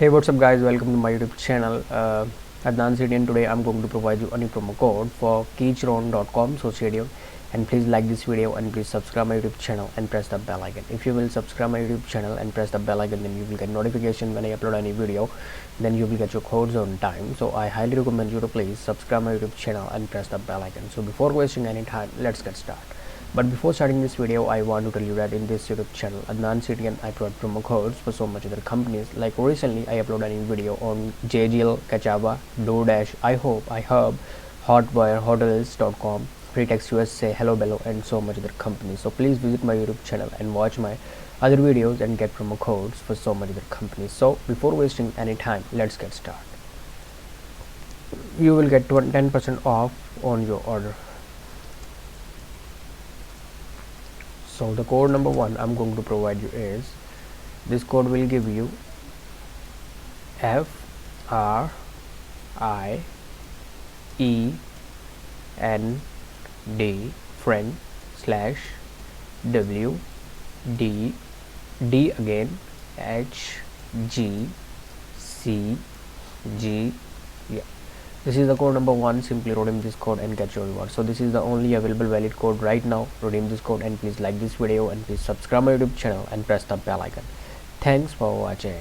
Hey, what's up guys, welcome to my YouTube channel. Adnan City, and today I'm going to provide you a new promo code for Keychron.com. So stay tuned and please like this video and please subscribe my YouTube channel and press the bell icon. If you will subscribe my YouTube channel and press the bell icon, then you will get notification when I upload any video, then you will get your codes on time. So I highly recommend you to please subscribe my YouTube channel and press the bell icon. So before wasting any time, let's get started. But before starting this video, I want to tell you that in this YouTube channel, Adnan City, and I provide promo codes for so much other companies. Like recently, I uploaded a video on JGL, Kachava, DoorDash, iHub, Hotwire, Hotels.com, Pretext USA, Hello Bello, and so much other companies. So please visit my YouTube channel and watch my other videos and get promo codes for so many other companies. So before wasting any time, let's get started. You will get 10% off on your order. So the code number 1 I'm going to provide you is, this code will give you FRIEND friend / WD D again HGCG. Yeah, this is the code number 1. Simply redeem this code and get your reward. So this is the only available valid code right now. Redeem this code and please like this video and please subscribe my YouTube channel and press the bell icon. Thanks for watching.